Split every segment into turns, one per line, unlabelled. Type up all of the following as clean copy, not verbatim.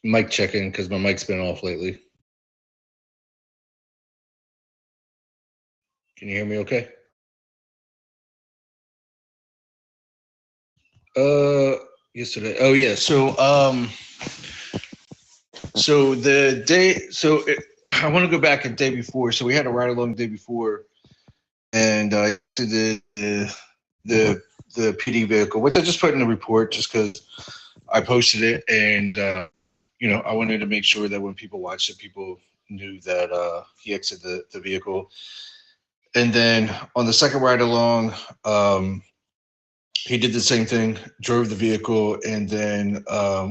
Mic checking because my mic's been off lately. Can you hear me okay? Yesterday. Oh yeah. So the day. I want to go back a day before. So we had a ride along the day before, and did the PD vehicle, which I just put in the report just because I posted it, and I wanted to make sure that when people watched it, people knew that he exited the vehicle. And then on the second ride along, he did the same thing, drove the vehicle, and then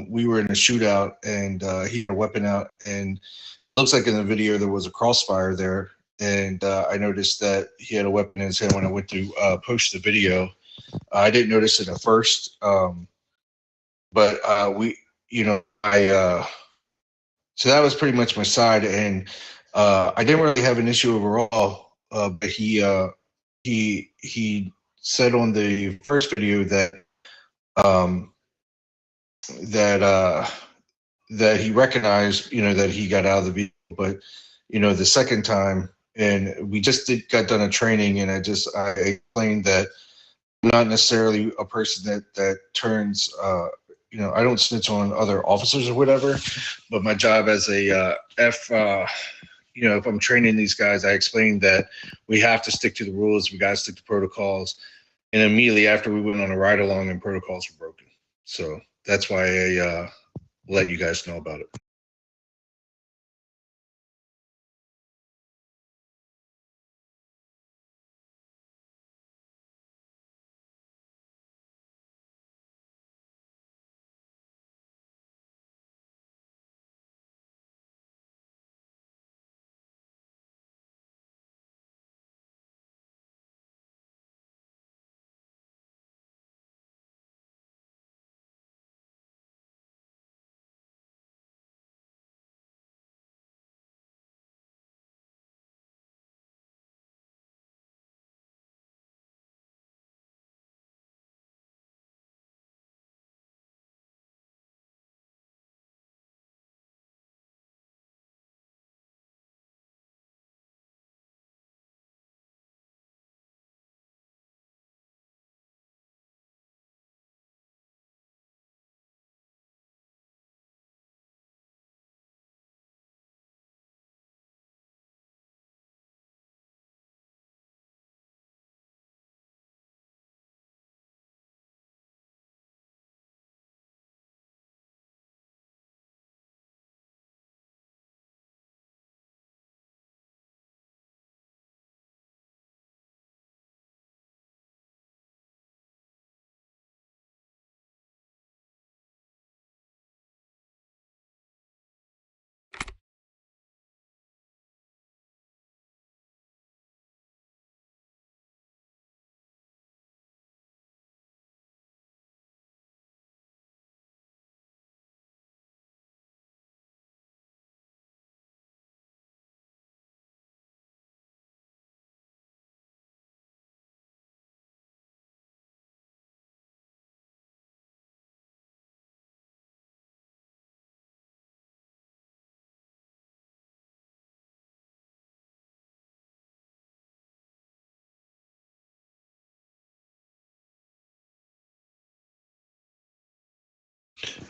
we were in a shootout, and he had a weapon out, and it looks like in the video there was a crossfire there, and I noticed that he had a weapon in his hand when I went to post the video. I didn't notice it at first, but so that was pretty much my side, and I didn't really have an issue overall, but he said on the first video that um, that that he recognized, that he got out of the vehicle, but the second time, and we just got done a training, and I explained that I'm not necessarily a person that turns. I don't snitch on other officers or whatever, but my job as a if I'm training these guys, I explained that we have to stick to the rules. We got to stick to protocols. And immediately after we went on a ride along, and protocols were broken. So that's why I let you guys know about it.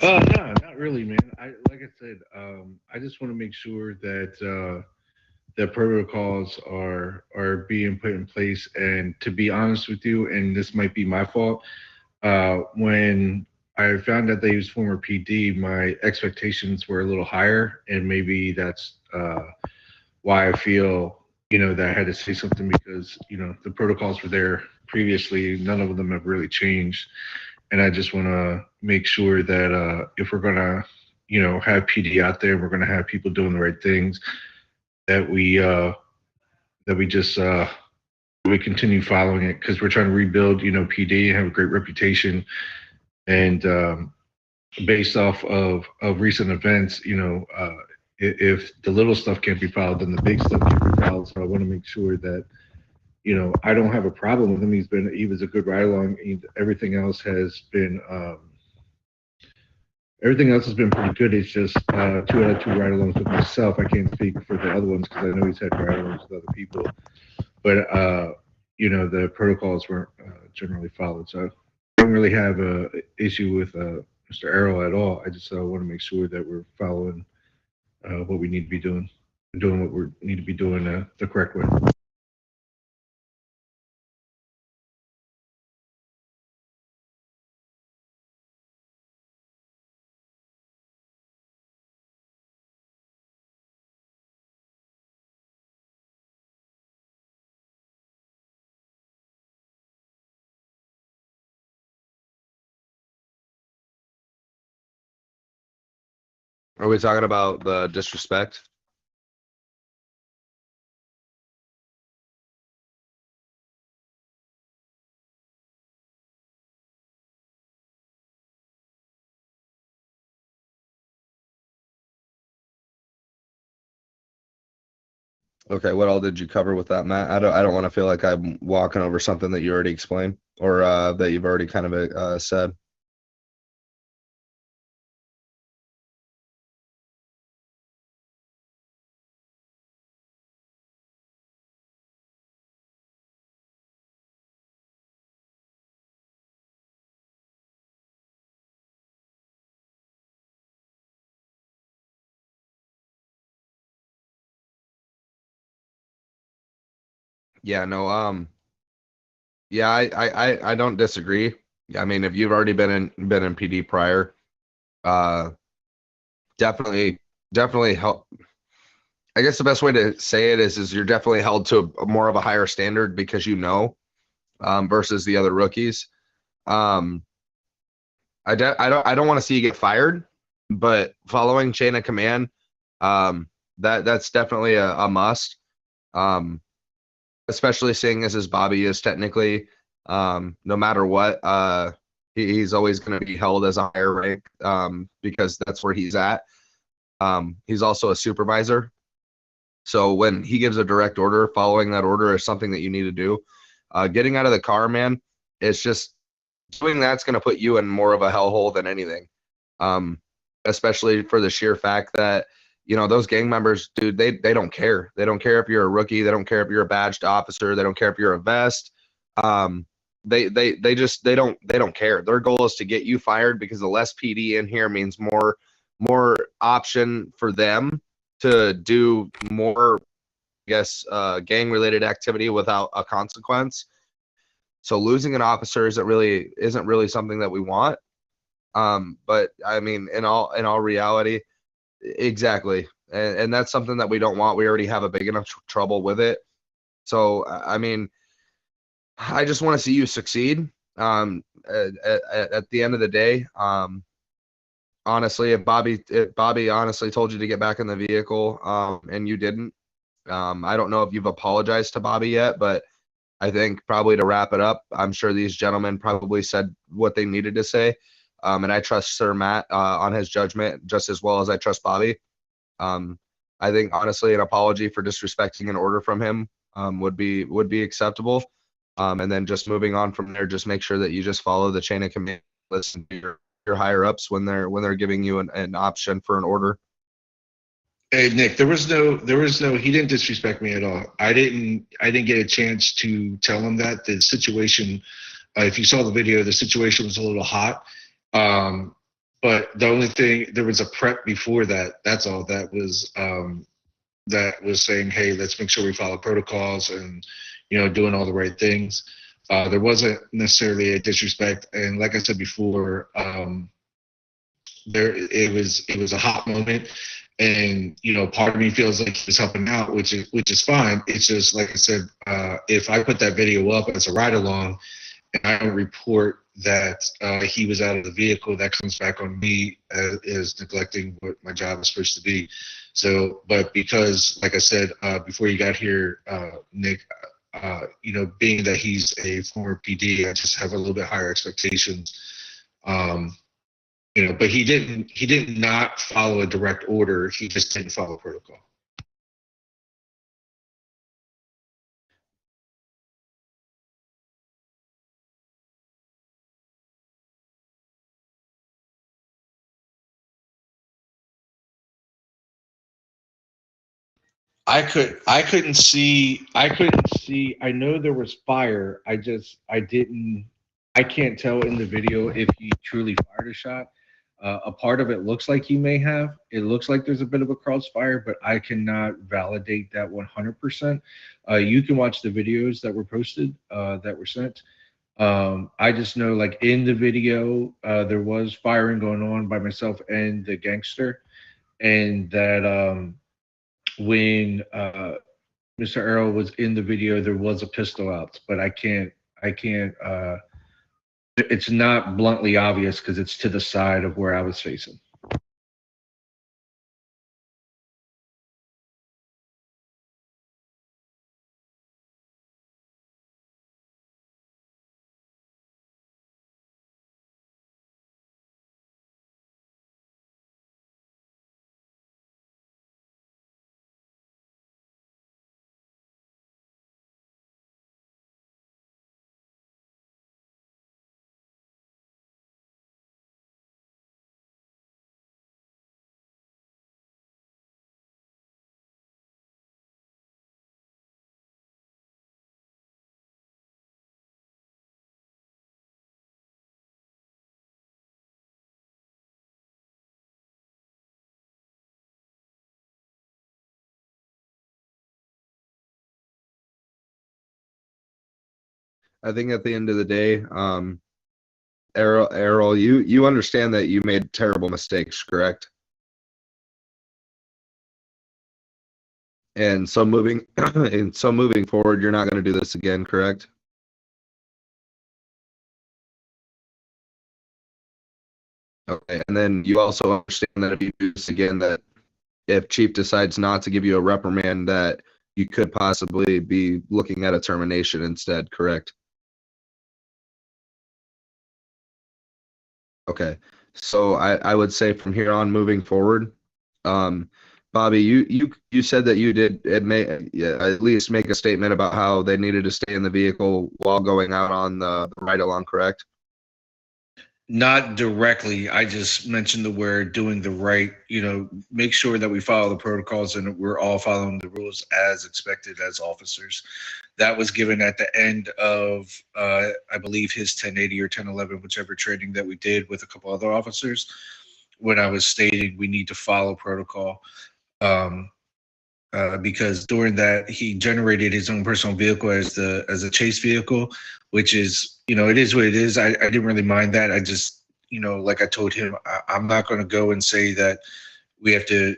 No, not really, man. Like I said, I just want to make sure that protocols are being put in place. And to be honest with you, and this might be my fault, when I found out they used former PD, my expectations were a little higher, and maybe that's why I feel that I had to say something, because the protocols were there previously. None of them have really changed, and I just want to make sure that if we're gonna have PD out there, we're gonna have people doing the right things, that we just we continue following it, because we're trying to rebuild PD and have a great reputation. And based off of recent events, if the little stuff can't be followed, then the big stuff can't be followed. So I want to make sure that I don't have a problem with him. He was a good ride along. Everything else has been Everything else has been pretty good. It's just 2 out of 2 ride-alongs with myself. I can't speak for the other ones because I know he's had ride-alongs with other people. But the protocols weren't generally followed. So I don't really have a issue with Mr. Errol at all. I just want to make sure that we're following what we need to be doing, doing what we need to be doing the correct way.
Are we talking about the disrespect? Okay, what all did you cover with that, Matt? I don't want to feel like I'm walking over something that you already explained or that you've already kind of said. Yeah, no, yeah, I don't disagree. I mean, if you've already been in PD prior, uh, definitely help. I guess the best way to say it is you're definitely held to a more of a higher standard because versus the other rookies. Um, I don't want to see you get fired, but following chain of command, that's definitely a must. Um, especially seeing as Bobby is technically, no matter what, he's always going to be held as a higher rank because that's where he's at. He's also a supervisor. So when he gives a direct order, following that order is something that you need to do. Getting out of the car, man, it's just doing that's going to put you in more of a hellhole than anything. Um, especially for the sheer fact that those gang members, dude, they don't care. They don't care if you're a rookie. They don't care if you're a badged officer. They don't care if you're a vest. Um, they don't care. Their goal is to get you fired because the less PD in here means more option for them to do more, I guess, gang related activity without a consequence. So losing an officer isn't really something that we want. But I mean, in all reality, exactly, and that's something that we don't want. We already have a big enough trouble with it. So I mean, I just want to see you succeed. At the end of the day, honestly, if Bobby honestly told you to get back in the vehicle, and you didn't, I don't know if you've apologized to Bobby yet, but I think probably to wrap it up, I'm sure these gentlemen probably said what they needed to say. And I trust Sir Matt on his judgment just as well as I trust Bobby. Um, I think honestly, an apology for disrespecting an order from him would be acceptable. And then just moving on from there, just make sure that you just follow the chain of command, listen to your higher ups when they're giving you an option for an order.
Hey Nick, there was no. He didn't disrespect me at all. I didn't get a chance to tell him that the situation. If you saw the video, the situation was a little hot. Um, but the only thing there was a prep before that. That's all. That was saying, hey, let's make sure we follow protocols and doing all the right things. There wasn't necessarily a disrespect, and like I said before, it was a hot moment, and part of me feels like he was helping out, which is fine. It's just like I said, if I put that video up as a ride along and I don't report that he was out of the vehicle, that comes back on me as neglecting what my job is supposed to be. So, but because, like I said before you got here, Nick, being that he's a former PD, I just have a little bit higher expectations. Um, but he did not follow a direct order. He just didn't follow protocol. I couldn't see. I know there was fire. I didn't. I can't tell in the video if he truly fired a shot. A part of it looks like he may have. It looks like there's a bit of a crossfire, but I cannot validate that 100%. You can watch the videos that were posted, that were sent. I just know, like in the video, there was firing going on by myself and the gangster, and that when Mr. Earl was in the video, there was a pistol out, but I can't. It's not bluntly obvious because it's to the side of where I was facing.
I think at the end of the day, Errol, you understand that you made terrible mistakes, correct? And so moving and so moving forward, you're not going to do this again, correct? Okay. And then you also understand that if you do this again, that if Chief decides not to give you a reprimand, that you could possibly be looking at a termination instead, correct? Okay. So I would say from here on moving forward, um, Bobby, you said that you did yeah, at least make a statement about how they needed to stay in the vehicle while going out on the ride along, correct?
Not directly. I just mentioned the word doing the right, make sure that we follow the protocols and we're all following the rules as expected as officers. That was given at the end of, I believe, his 1080 or 1011, whichever training that we did with a couple other officers, when I was stating we need to follow protocol. Um, because during that he generated his own personal vehicle as a chase vehicle, which is, it is what it is. I didn't really mind that. I just, like I told him, I'm not going to go and say that we have to,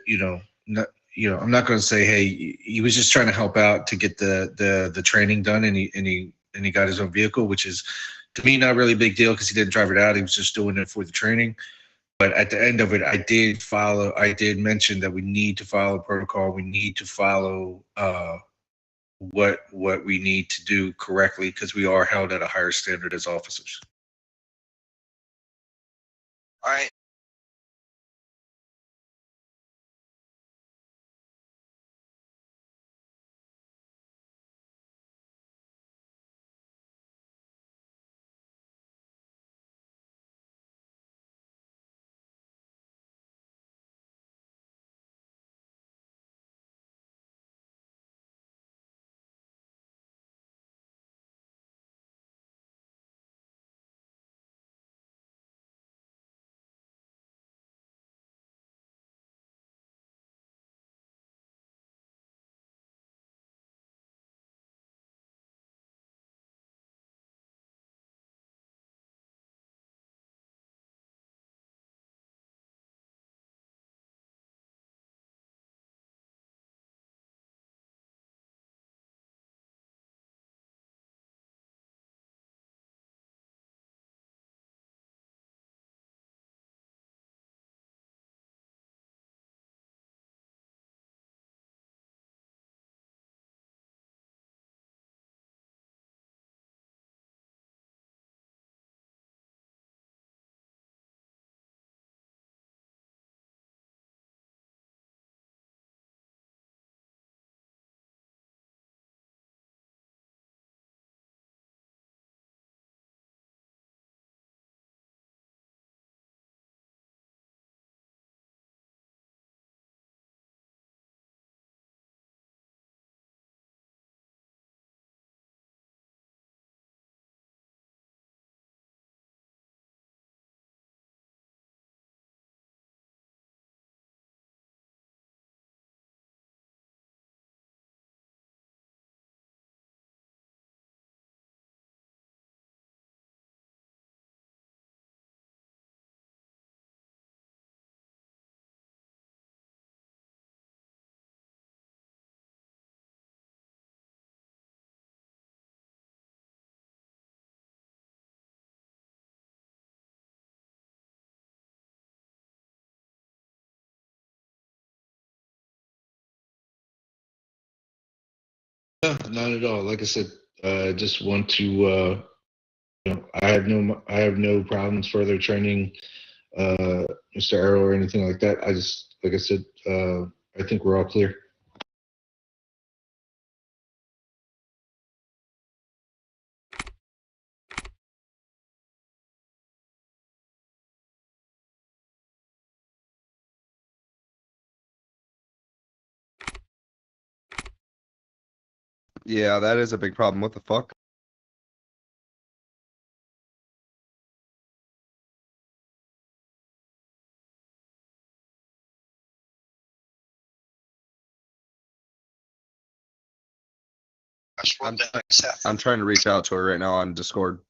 not, I'm not going to say, hey, he was just trying to help out to get the training done, and he got his own vehicle, which is to me not really a big deal because he didn't drive it out. He was just doing it for the training. But at the end of it, I did mention that we need to follow protocol. We need to follow what we need to do correctly because we are held at a higher standard as officers.
All right.
No, not at all. Like I said, I just want to. I have no problems further training Mr. Arrow or anything like that. I just, like I said, I think we're all clear.
Yeah, that is a big problem. What the fuck? I'm, I'm trying to reach out to her right now on Discord.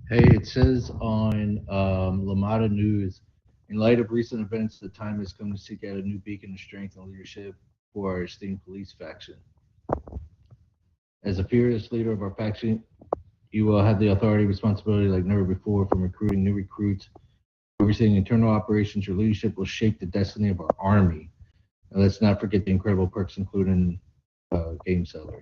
Hey, it says on Lamada News, in light of recent events, the time has come to seek out a new beacon of strength and leadership for our esteemed police faction. As a fearless leader of our faction, you will have the authority and responsibility like never before, from recruiting new recruits, overseeing internal operations. Your leadership will shape the destiny of our army. And let's not forget the incredible perks, including game seller.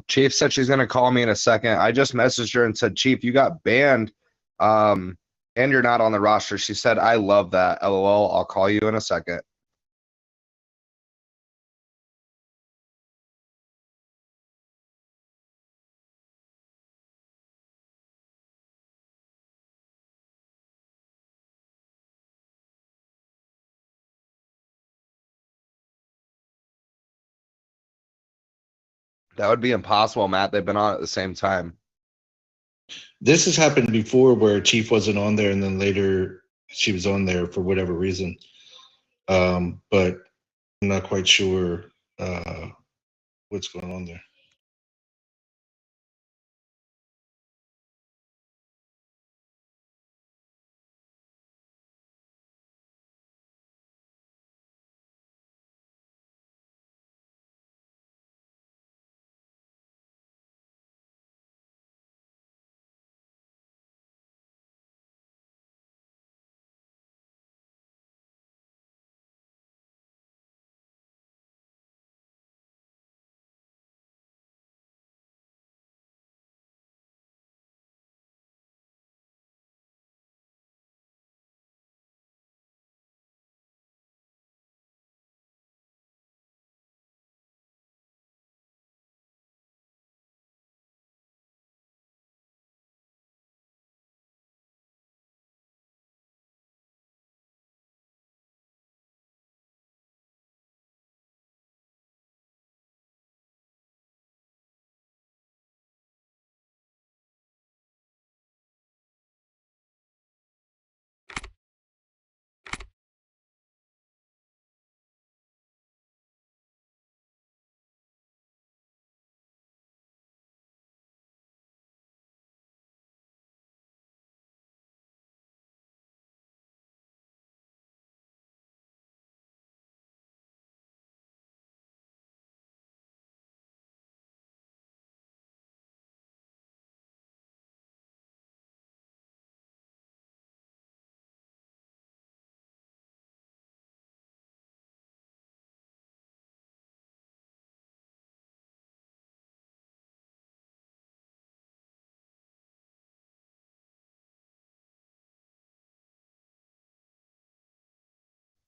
Chief said she's gonna call me in a second. I just messaged her and said, Chief, you got banned, and you're not on the roster. She said, I love that. LOL. I'll call you in a second. That would be impossible, Matt. They've been on at the same time.
This has happened before where Chief wasn't on there and then later she was on there for whatever reason. But I'm not quite sure what's going on there.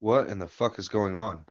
What in the fuck is going on?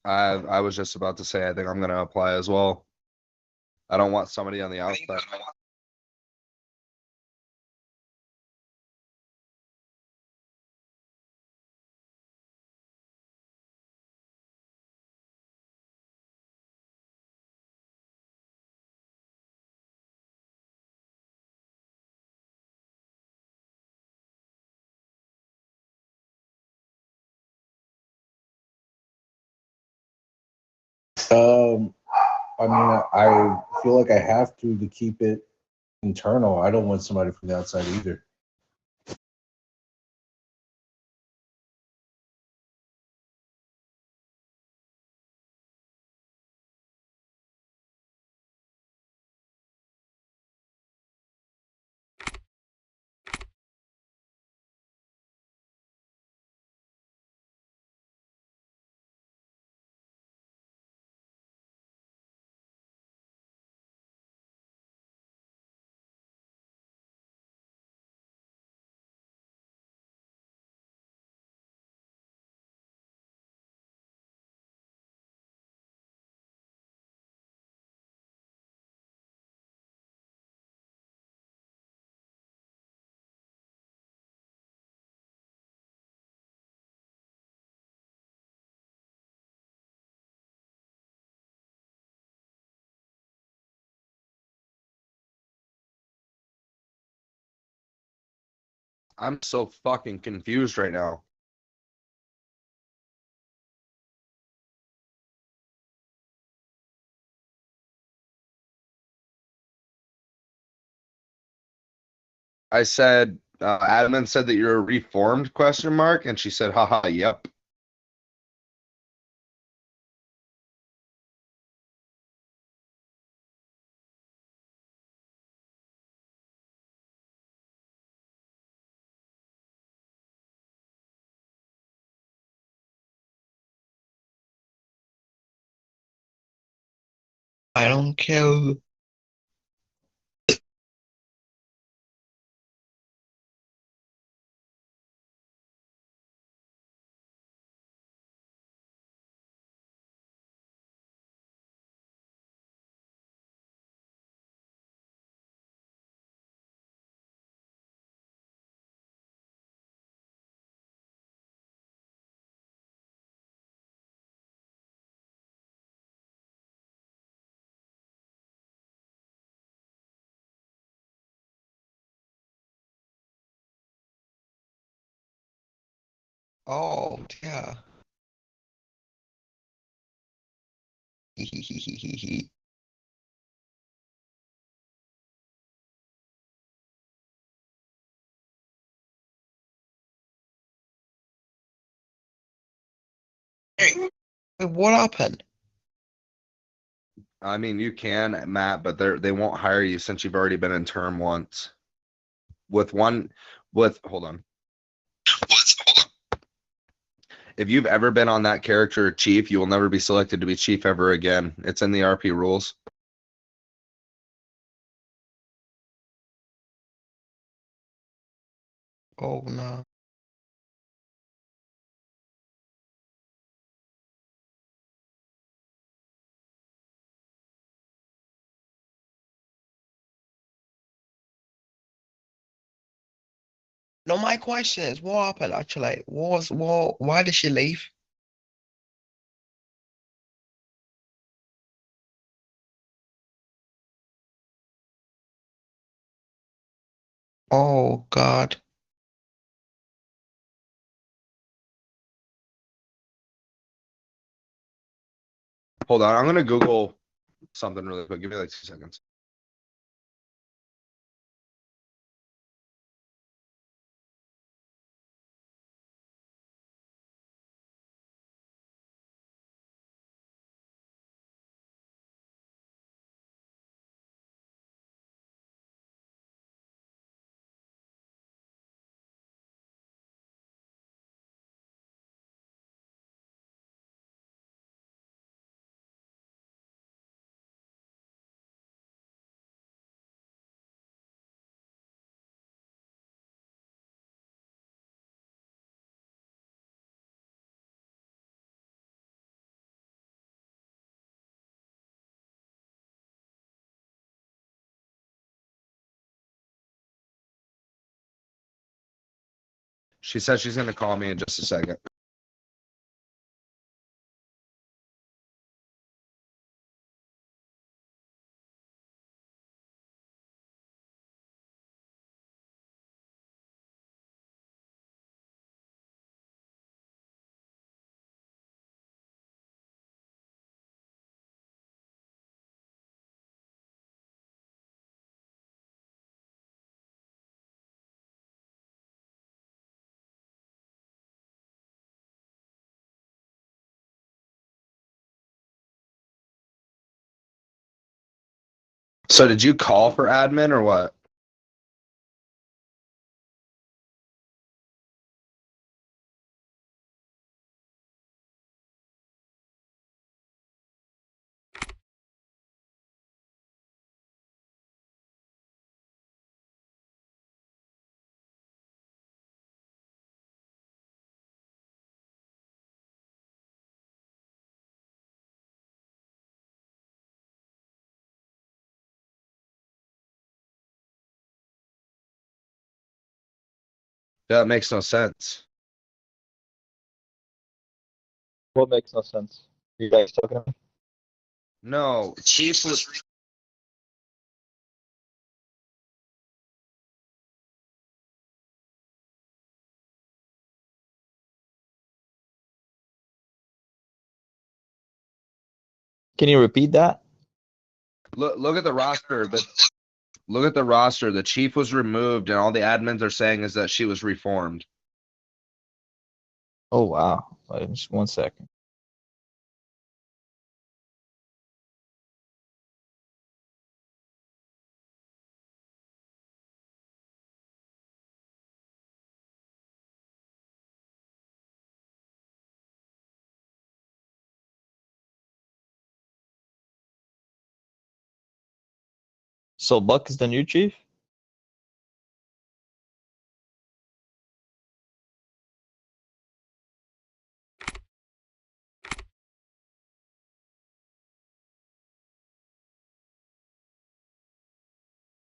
I was just about to say I think I'm gonna apply as well. I don't want somebody on the outside.
Um, I mean, I feel like I have to keep it internal. I don't want somebody from the outside either.
I'm so fucking confused right now. I said, admin said that you're a reformed question mark, and she said, haha, yep.
I don't care. Oh, yeah. Hey, what happened?
I mean, you can, Matt, but they won't hire you since you've already been in term once. With one, hold on. If you've ever been on that character chief, you will never be selected to be chief ever again. It's in the RP rules.
Oh, no. No, my question is, what happened actually? Why did she leave? Oh God.
Hold on, I'm gonna Google something really quick. Give me like 2 seconds. She says she's gonna call me in just a second. So did you call for admin or what? That makes no sense.
What makes no sense? Are you guys talking to me?
No, Chief was.
Can you repeat that?
Look at the roster. Look at the roster. The chief was removed, and all the admins are saying is that she was reformed.
Oh wow. Wait, just 1 second. So Buck is the new chief?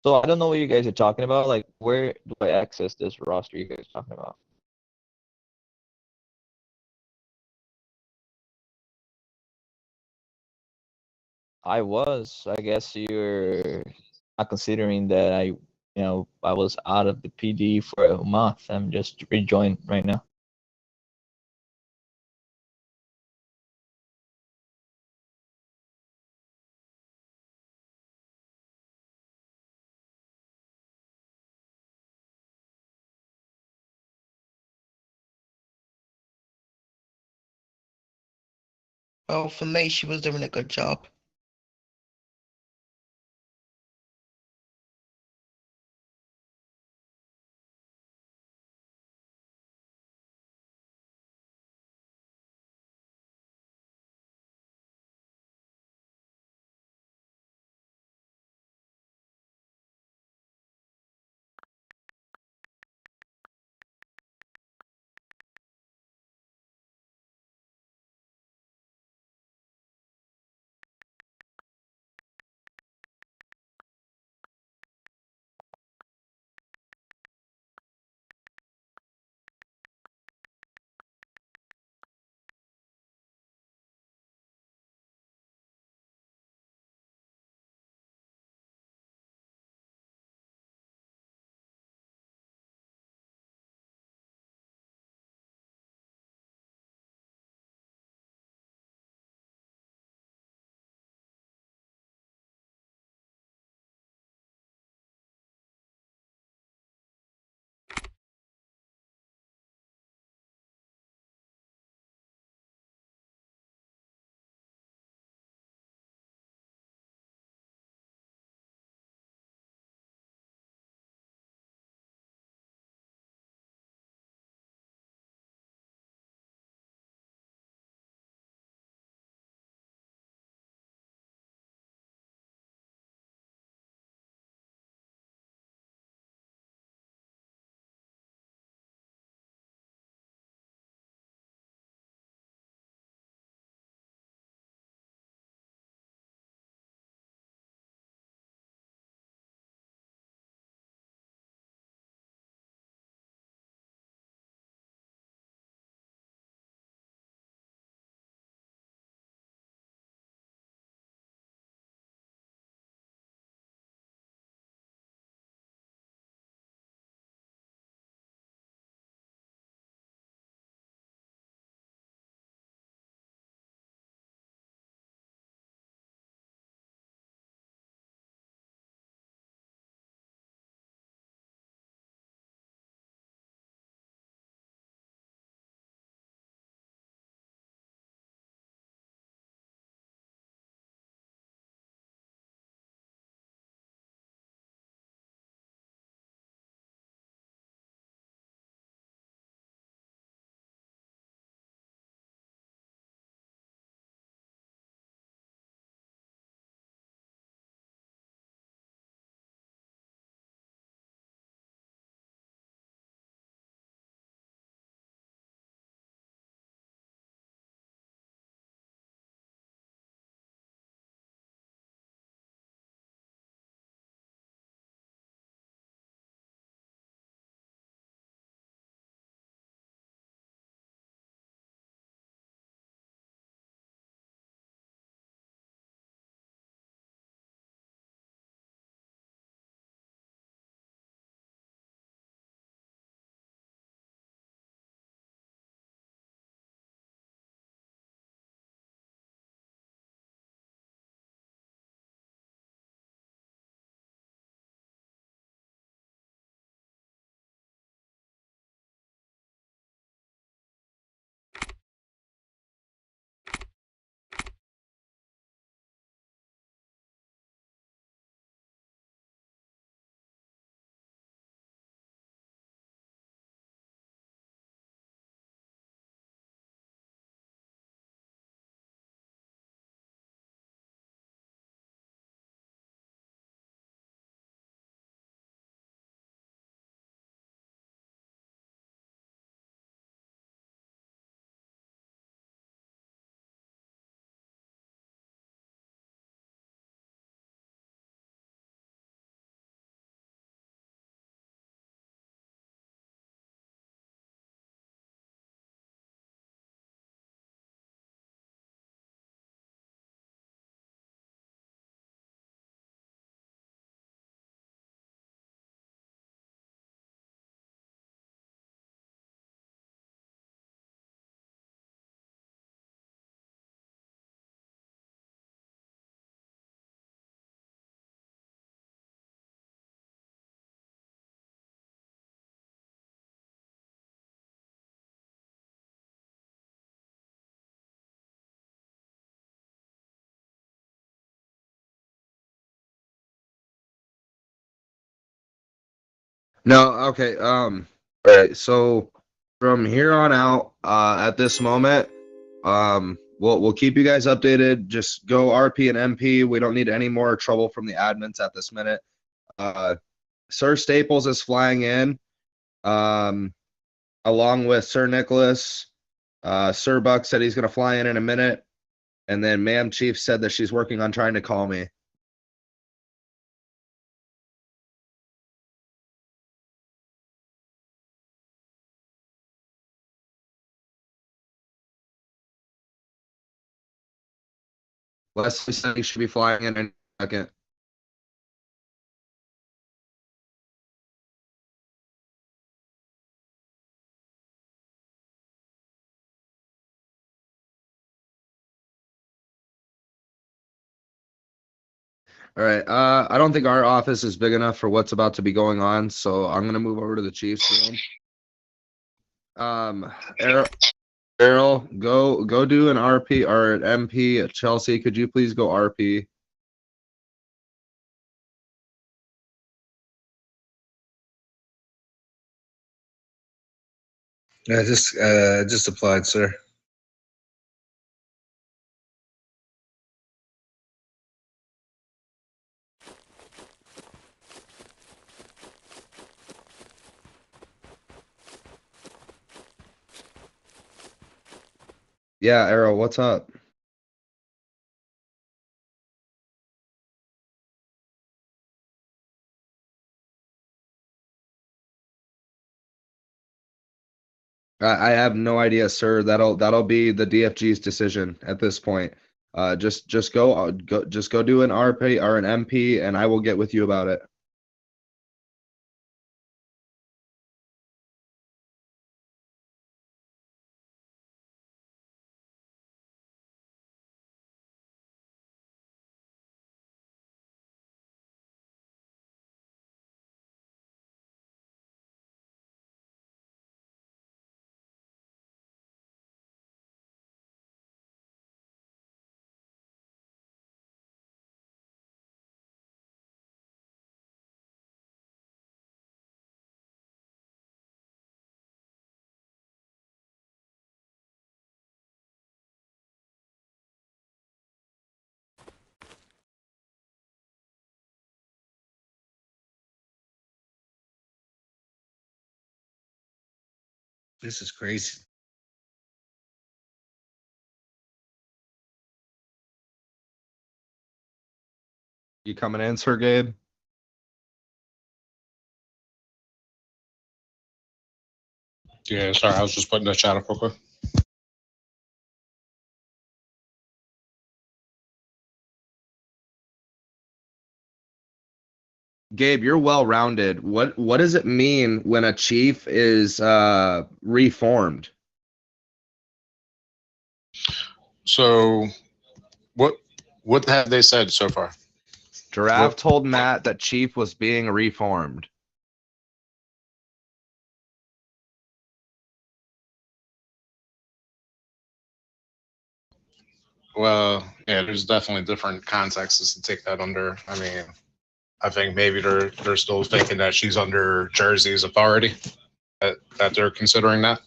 So I don't know what you guys are talking about. Like, where do I access this roster you guys are talking about? I was. I guess you're not considering that I was out of the PD for a month. I'm just rejoined right now.
Well, for me, she was doing a good job.
No, okay. All right. So from here on out, at this moment, we'll keep you guys updated. Just go RP and MP. We don't need any more trouble from the admins at this minute. Sir Staples is flying in, along with Sir Nicholas. Sir Buck said he's gonna fly in a minute, and then Ma'am Chief said that she's working on trying to call me. Leslie said he should be flying in a second. All right. I don't think our office is big enough for what's about to be going on, so I'm gonna move over to the Chiefs room. Errol, go do an RP or an MP. Chelsea, could you please go RP?
I just applied, sir.
Yeah, Errol, what's up? I have no idea, sir. That'll be the DFG's decision at this point. Just go do an RP or an MP, and I will get with you about it.
This is crazy.
You coming in, Sir Gabe?
Yeah, sorry, I was just putting the chat up real quick.
Gabe, you're well-rounded. What does it mean when a chief is reformed?
So, what have they said so far?
Giraffe told Matt that chief was being reformed.
Well, yeah, there's definitely different contexts to take that under. I mean, I think maybe they're still thinking that she's under Jersey's authority, that they're considering that.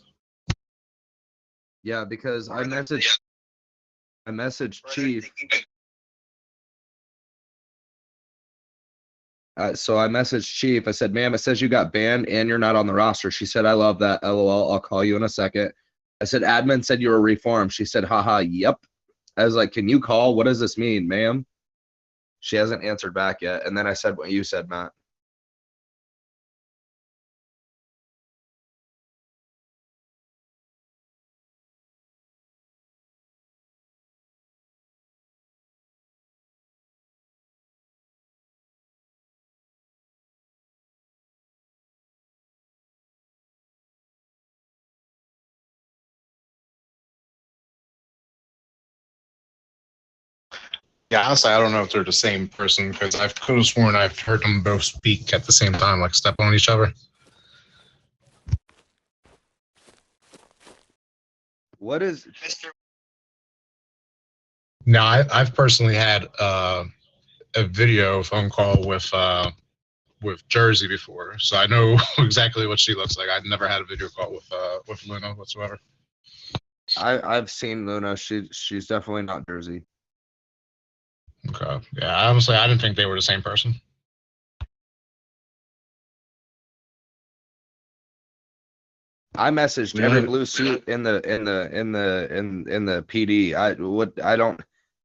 Yeah, because I messaged Chief. So I messaged Chief. I said, ma'am, it says you got banned and you're not on the roster. She said, I love that. LOL. I'll call you in a second. I said, admin said you were reformed. She said, haha, yep. I was like, can you call? What does this mean, ma'am? She hasn't answered back yet. And then I said what you said, Matt.
Yeah, honestly, I don't know if they're the same person because I could have sworn I've heard them both speak at the same time, like step on each other.
What is
Now, I've personally had a video phone call with with Jersey before, so I know exactly what she looks like. I've never had a video call with Luna whatsoever.
I've seen Luna. She's definitely not Jersey.
Okay. Yeah, honestly, I didn't think they were the same person.
I messaged
We don't
every
have-
blue suit in the PD. I don't.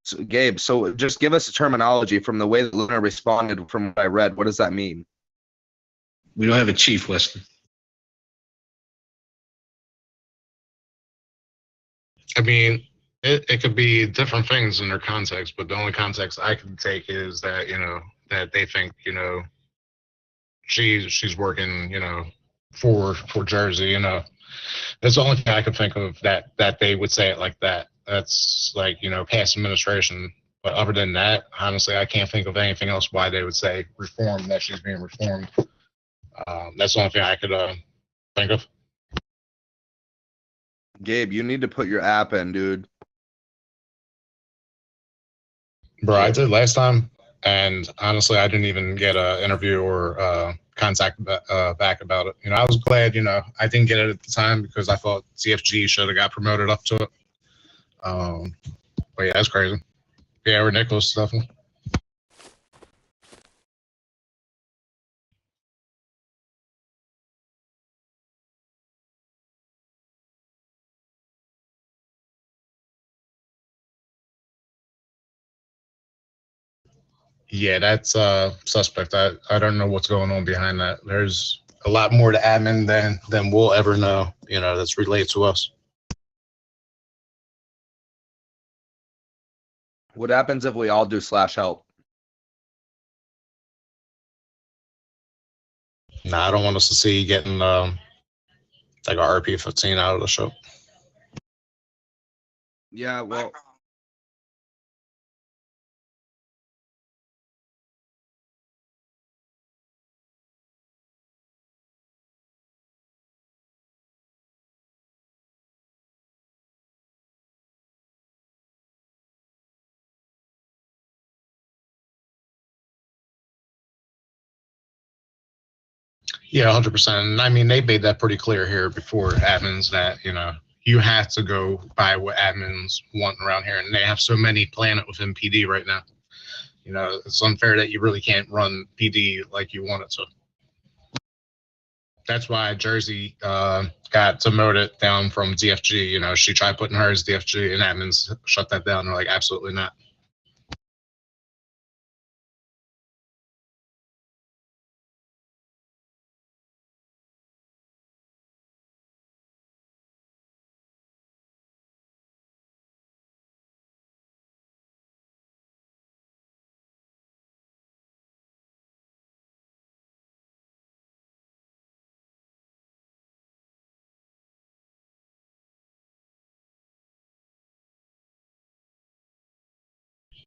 So, Gabe, so just give us a terminology from the way that Luna responded from what I read. What does that mean?
We don't have a chief, Wesley.
I mean, it could be different things in their context, but the only context I can take is that, that they think, she's working, for Jersey, That's the only thing I could think of that they would say it like that. That's like, past administration. But other than that, honestly, I can't think of anything else why they would say reform, that she's being reformed. That's the only thing I could think of.
Gabe, you need to put your app in, dude.
Bro, I did last time, and honestly, I didn't even get an interview or contact back about it. I was glad, I didn't get it at the time because I thought CFG should have got promoted up to it. But yeah, that's crazy. Yeah, ridiculous stuff. Yeah, that's suspect. I don't know what's going on behind that. There's a lot more to admin than we'll ever know, that's related to us.
What happens if we all do /help?
Nah, I don't want us to see getting like a RP-15 out of the show.
Yeah, well,
Yeah, 100%. And I mean, they made that pretty clear here before admins that, you have to go by what admins want around here. And they have so many planted within PD right now. It's unfair that you really can't run PD like you want it to. That's why Jersey got demoted down from DFG. She tried putting her as DFG and admins shut that down. They're like, absolutely not.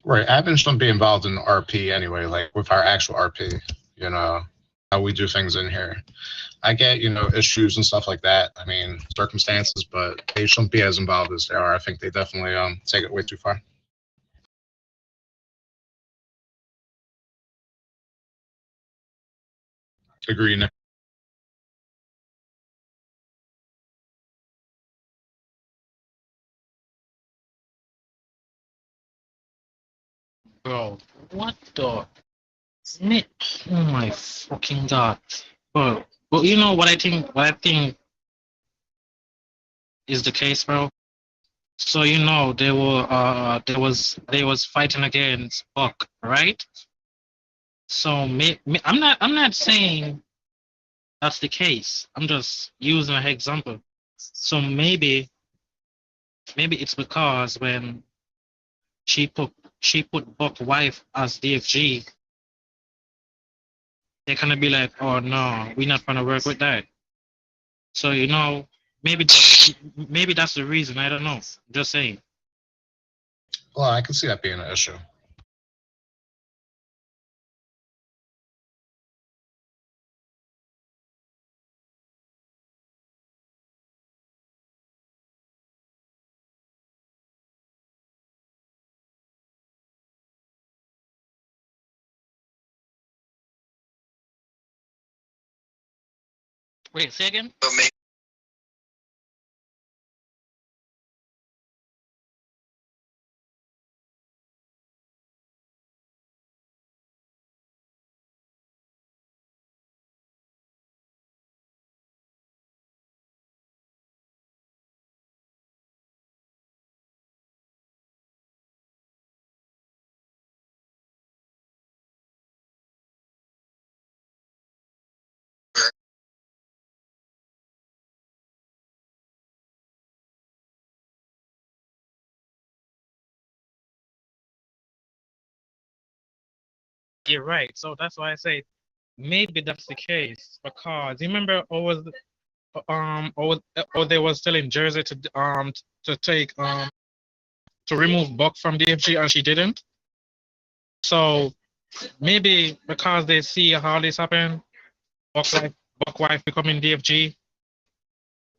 Right. Admins shouldn't be involved in RP anyway, like with our actual RP, how we do things in here. I get, issues and stuff like that. I mean, circumstances, but they shouldn't be as involved as they are. I think they definitely take it way too far. Agree, Nick.
Bro, what the Nick? Oh my fucking god, bro. But you know what I think? What I think is the case, bro. So they was fighting against Buck, right? So I'm not saying that's the case. I'm just using an example. So maybe it's because when she put Buck wife as DFG, they're gonna be like, oh no, we're not gonna work with that. So maybe maybe that's the reason. I don't know. Just saying.
Well, I can see that being an issue.
Wait, say again. You're right. So that's why I say maybe that's the case because you remember or they was telling Jersey to take to remove Buck from DFG and she didn't. So maybe because they see how this happen, Buck wife becoming DFG,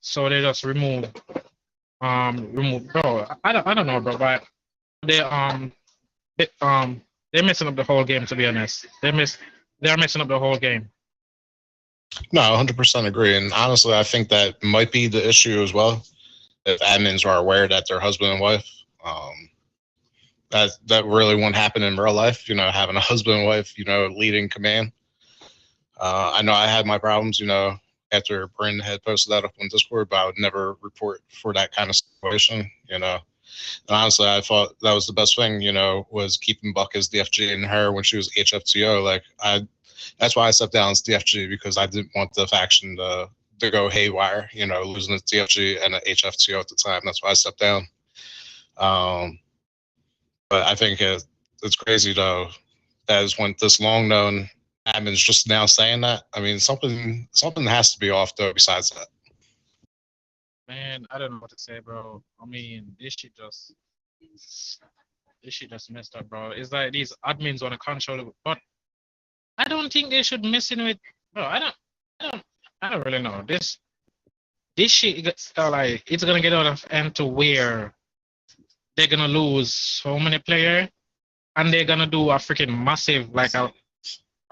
so they just remove bro. I don't know, bro, but they they, they're messing up the whole game. To be honest, they're messing up the whole game.
No, 100% agree. And honestly, I think that might be the issue as well. If admins are aware that they're husband and wife, that really won't happen in real life. You know, having a husband and wife, you know, leading command. I know I had my problems, you know, after Bryn had posted that up on Discord, but I would never report for that kind of situation, you know. And honestly, I thought that was the best thing, you know, was keeping Buck as DFG and her when she was HFTO. Like, that's why I stepped down as DFG, because I didn't want the faction to go haywire, you know, losing a DFG and an HFTO at the time. That's why I stepped down. But I think it's crazy, though, as when this long known admin's just now saying that. I mean, something has to be off, though, besides that.
Man, I don't know what to say, bro. I mean, this shit just messed up, bro. It's like these admins want to control it, but I don't think they should mess in with, bro. I don't really know. This shit gets like it's gonna get out of hand to where they're gonna lose so many players, and they're gonna do a freaking massive, like a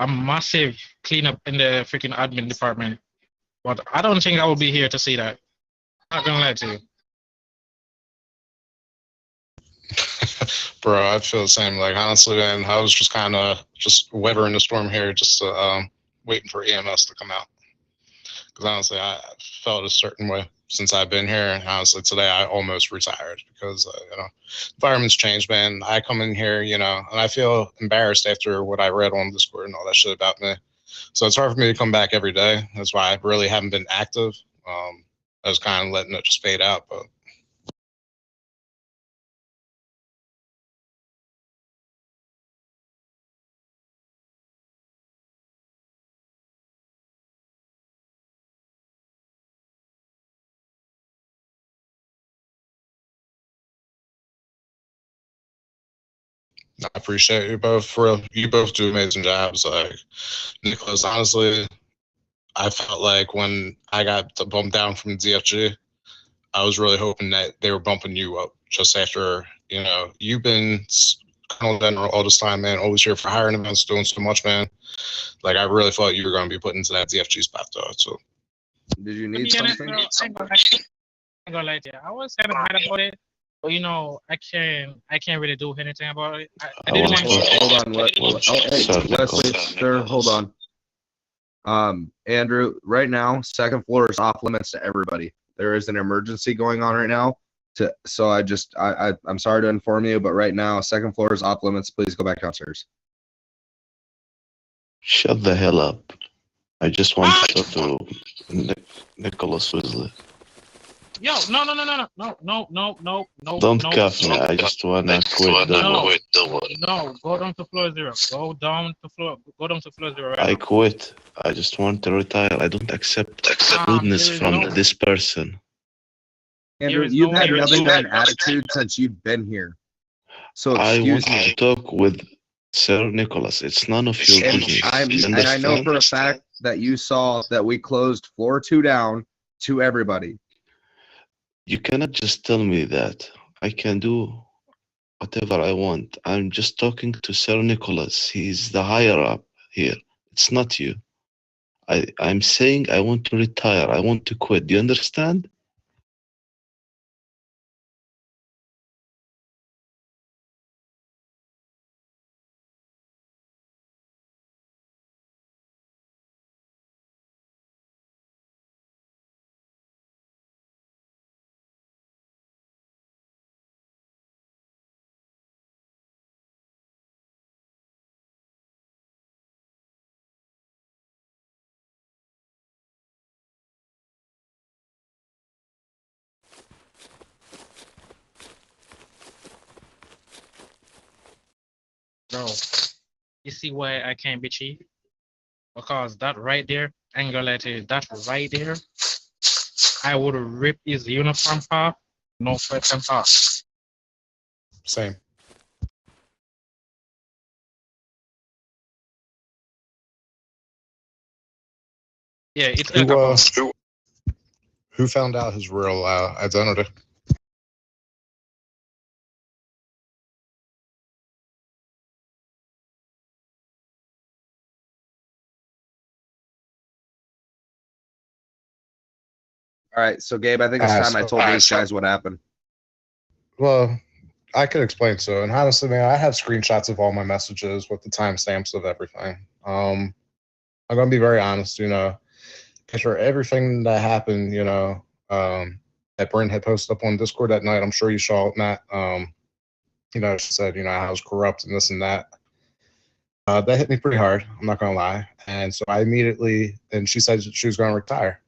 massive cleanup in the freaking admin department. But I don't think I will be here to see that. I'm not gonna lie to you.
Bro, I feel the same. Like, honestly, man, I was just kind of just weathering the storm here, just waiting for EMS to come out. Because honestly, I felt a certain way since I've been here. And honestly, today I almost retired because, you know, environment's changed, man. I come in here, you know, and I feel embarrassed after what I read on Discord and all that shit about me. So it's hard for me to come back every day. That's why I really haven't been active. I was kind of letting it just fade out, but I appreciate you both. For real, you both do amazing jobs. Like, Nicholas, honestly, I felt like when I got bumped down from DFG, I was really hoping that they were bumping you up just after, you know, you've been Colonel General all this time, man, always here for hiring events, doing so much, man. Like, I really thought you were going to be put into that DFG spot, though. So,
Did you
To
need
be honest,
something?
bro, I ain't gonna lie to you. I was kind of mad about it, but you know, I can't really do anything about it. I didn't want
Hold on, hey,
Sorry,
Wesley,
Nicholas.
sir, hold on. Andrew, right now, second floor is off limits to everybody. There is an emergency going on right now. So I'm sorry to inform you, but right now, second floor is off limits. Please go back downstairs.
Shut the hell up. I just want to talk to Nicholas Wesley.
Yo, no.
Don't
no,
cuff me.
no,
I just wanna quit. Don't worry.
No, go down to floor 0. Go down to floor 0 right
I
now.
quit. I just want to retire. I don't accept goodness
there is
from
no-
this person.
Andrew,
is
you've
no-
had
there is
nothing
no-
but an attitude since you've been here. So
I want
excuse me.
to talk with Sir Nicholas. It's none of your
And
business.
I
You
know for a
understand?
fact that you saw that we closed floor 2 down to everybody.
You cannot just tell me that. I can do whatever I want. I'm just talking to Sir Nicholas. He's the higher up here. It's not you. I'm saying I want to retire. I want to quit. Do you understand?
Bro, you see why I can't be chief? Because that right there, Angularity, that right there, I would rip his uniform off, no questions asked.
Same.
Yeah, it's
Who
Ekabon.
who found out his real identity?
All right, so Gabe, I think it's time I told these guys what happened.
Well, I could explain so. And honestly, man, I have screenshots of all my messages with the timestamps of everything. I'm gonna be very honest, for everything that happened, that Brent had posted up on Discord that night. I'm sure you saw it, Matt. She said, I was corrupt and this and that. That hit me pretty hard. I'm not gonna lie. And so I immediately, and she said she was gonna retire,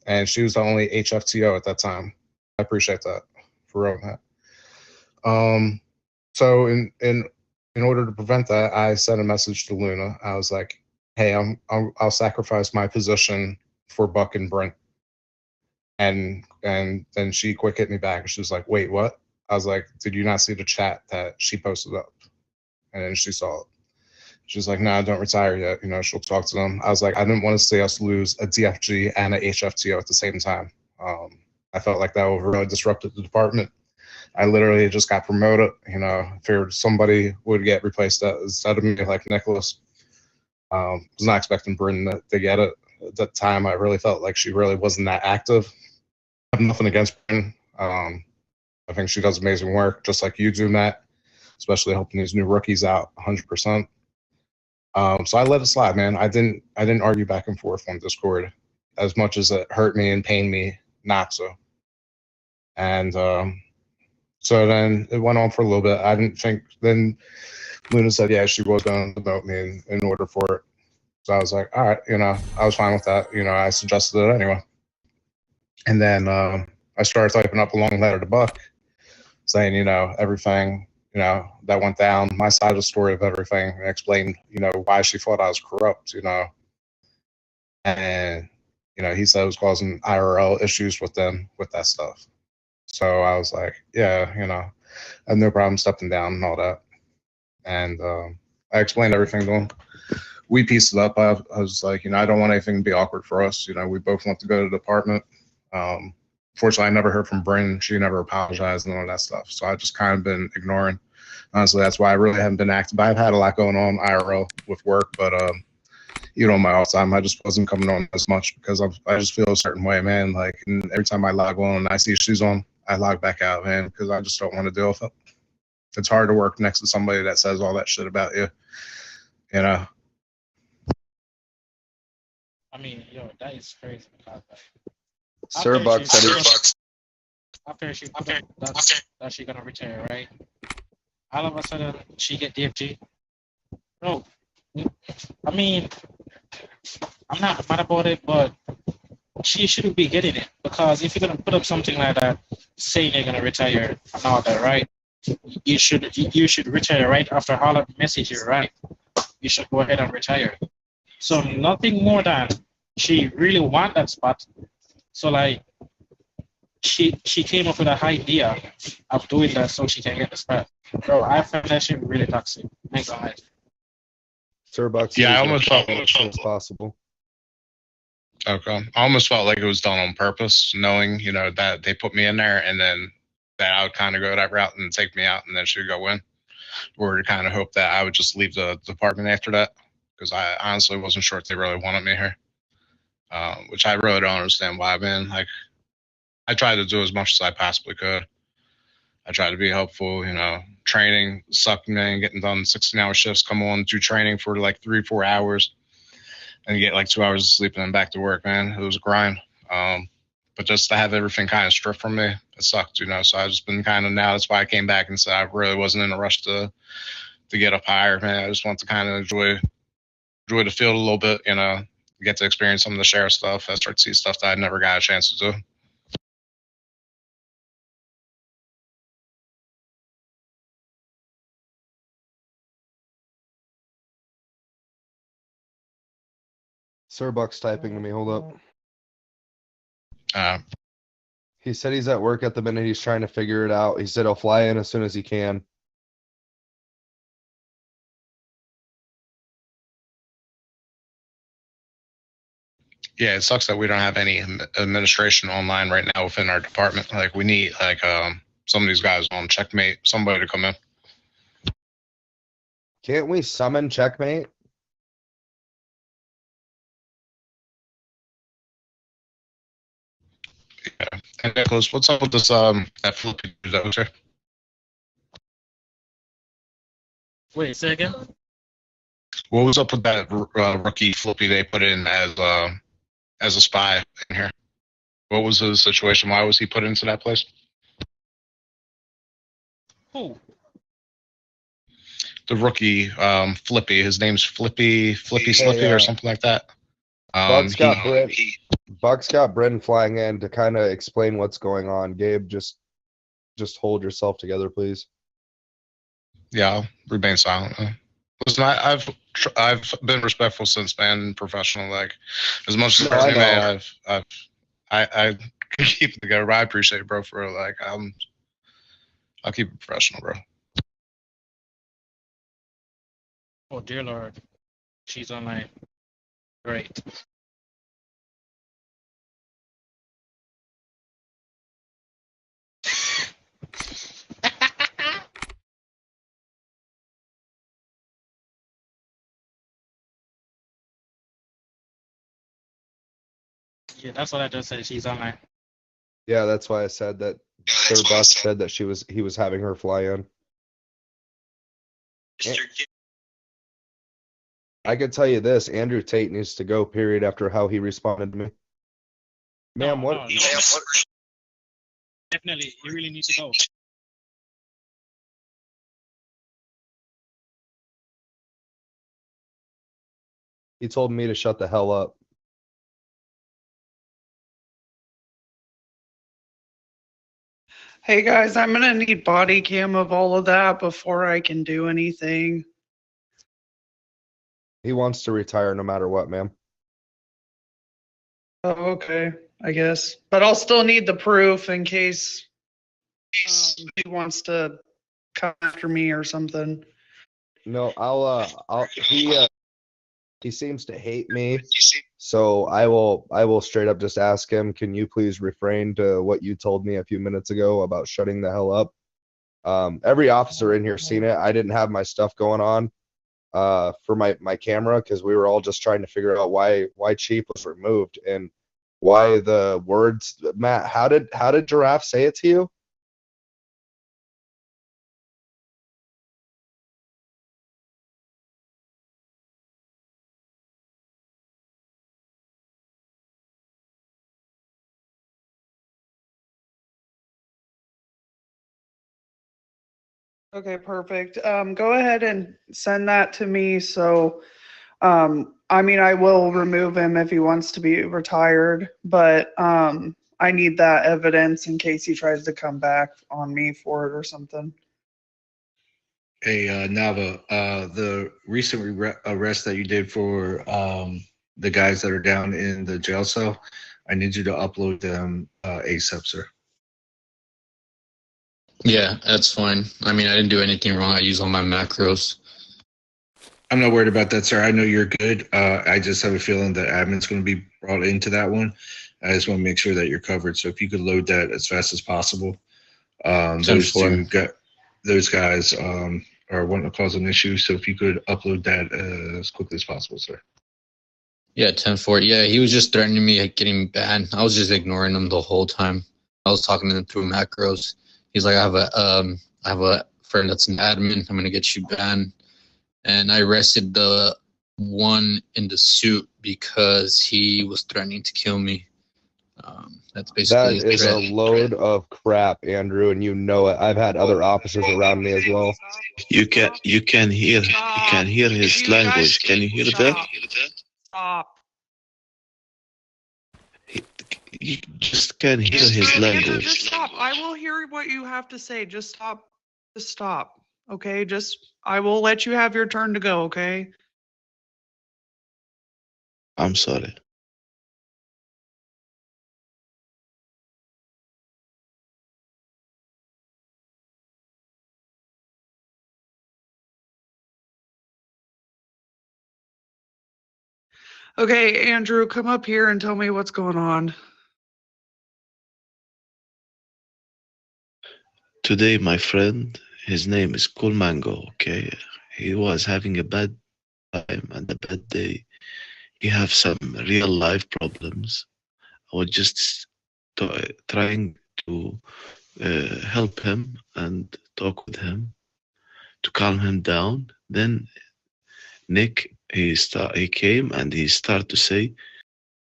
and she was the only HFTO at that time. I appreciate that for real, Matt. So in order to prevent that, I sent a message to Luna. I was like, "Hey, I'll sacrifice my position for Buck and Brent." And then she quick hit me back. She was like, "Wait, what?" I was like, "Did you not see the chat that she posted up?" And then she saw it. She's like, "Nah, don't retire yet. She'll talk to them." I was like, "I didn't want to see us lose a DFG and a HFTO at the same time. I felt like that would really disrupted the department. I literally just got promoted. Figured somebody would get replaced instead of me, like Nicholas. Was not expecting Bryn to get it. At that time, I really felt like she really wasn't that active. I have nothing against Bryn. I think she does amazing work, just like you do, Matt, especially helping these new rookies out 100%. So I let it slide, man. I didn't argue back and forth on Discord as much as it hurt me and pained me not to. And so then it went on for a little bit. I didn't think, then Luna said, yeah, she was going to vote me in order for it. So I was like, all right, I was fine with that. I suggested it anyway. And then I started typing up a long letter to Buck saying, everything, that went down, my side of the story of everything, and explained, why she thought I was corrupt, and, he said it was causing IRL issues with them with that stuff. So I was like, yeah, I have no problem stepping down and all that. And I explained everything to him. We pieced it up. I was like, I don't want anything to be awkward for us. We both want to go to the department. Fortunately, I never heard from Bryn. She never apologized and all that stuff. So I just kind of been ignoring. Honestly, that's why I really haven't been active. I've had a lot going on IRL with work, but my off time, I just wasn't coming on as much because I just feel a certain way, man. Like, and every time I log on and I see she's on, I log back out, man, because I just don't want to deal with it. It's hard to work next to somebody that says all that shit about you,
I mean, that is crazy because
Sir Buck said
after that she gonna retire, right? All of a sudden she get DFG. No, I mean, I'm not mad about it, but she shouldn't be getting it because if you're gonna put up something like that, saying you're gonna retire and all that, right? You should retire right after all of the messages, right? You should go ahead and retire. So nothing more than she really want that spot. So like she came up with an idea of doing that so she can get the spot. Bro, I found that shit really toxic. Thanks a lot.
Sir Buck.
Yeah, I almost felt
as soon as possible.
Okay. I almost felt like it was done on purpose, knowing, that they put me in there and then that I would kind of go that route and take me out and then she'd go in. Or to kind of hope that I would just leave the department after that because I honestly wasn't sure if they really wanted me here. which I really don't understand why, man. Like, I tried to do as much as I possibly could. I tried to be helpful, you know. Training sucked, man. Getting done 16-hour shifts, come on, do training for like 3-4 hours, and you get like 2 hours of sleep and then back to work, man. It was a grind. But just to have everything kind of stripped from me, it sucked, you know. So I've just been kind of, now that's why I came back and said I really wasn't in a rush to get up higher, man. I just want to kind of enjoy the field a little bit, you know, get to experience some of the sheriff stuff. I start to see stuff that I never got a chance to do.
Sir Buck's typing to me. Hold up.
Uh,
He said he's at work at the minute. He's trying to figure it out. He said he'll fly in as soon as he can.
yeah, it sucks that we don't have any administration online right now within our department. Like, we need like some of these guys on Checkmate, somebody to come in.
Can't we summon Checkmate?
And Nicholas, what's up with this that Philippine dude that was here?
Wait, say again?
What was up with that rookie Flippy they put in as a spy in here? What was his situation? Why was he put into that place?
Who?
The rookie Flippy. His name's Flippy
Hey,
Slippy or something like that.
Buck's got Bren flying in to kind of explain what's going on. Gabe, just hold yourself together, please.
Yeah, I'll remain silent. Listen, I've been respectful since, man, and professional. Like, as much as
No, I
anyway,
know.
I keep it together. But I appreciate it, bro. For real. Like, I'll keep it professional, bro.
Oh, dear Lord. She's online. Great. Yeah, that's what I just said. She's online.
Yeah, that's why I said that. Sir Buck said that he was having her fly in. I could tell you this: Andrew Tate needs to go. Period. After how he responded to me. Ma'am, what?
No. Definitely, you really need to go.
He told me to shut the hell up.
Hey guys, I'm gonna need body cam of all of that before I can do anything.
He wants to retire no matter what, ma'am.
Oh, okay, I guess. But I'll still need the proof in case he wants to come after me or something.
No, he seems to hate me. So I will straight up just ask him, can you please refrain to what you told me a few minutes ago about shutting the hell up? Every officer in here seen it. I didn't have my stuff going on for my camera because we were all just trying to figure out why Chief was removed and why the words. Matt, how did Giraffe say it to you?
Okay, perfect. Go ahead and send that to me. So, I mean, I will remove him if he wants to be retired, but I need that evidence in case he tries to come back on me for it or something.
Hey, Nava, the recent arrest that you did for the guys that are down in the jail cell, I need you to upload them ASAP, sir.
Yeah, that's fine. I mean, I didn't do anything wrong. I use all my macros.
I'm not worried about that, sir. I know you're good. I just have a feeling that admin's going to be brought into that one. I just want to make sure that you're covered. So if you could load that as fast as possible. Those guys are wanting to cause an issue. So if you could upload that as quickly as possible, sir.
Yeah, 10-4. Yeah, he was just threatening me like, getting banned. I was just ignoring him the whole time. I was talking to him through macros. He's like, I have a friend that's an admin. I'm gonna get you banned. And I arrested the one in the suit because he was threatening to kill me. That's basically
That
his
is a
threat.
load of crap, Andrew, and you know it. I've had other officers around me as well.
You can hear his language. Can you hear that?
Stop.
You just can hear his
Andrew, just
language.
stop. I will hear what you have to say. Just stop. Just stop. Okay. I will let you have your turn to go. Okay.
I'm sorry.
Okay, Andrew, come up here and tell me what's going on.
Today, my friend, his name is Cool Mango, okay? He was having a bad time and a bad day. He have some real life problems. I was just trying to help him and talk with him to calm him down. Then Nick, he came and he started to say,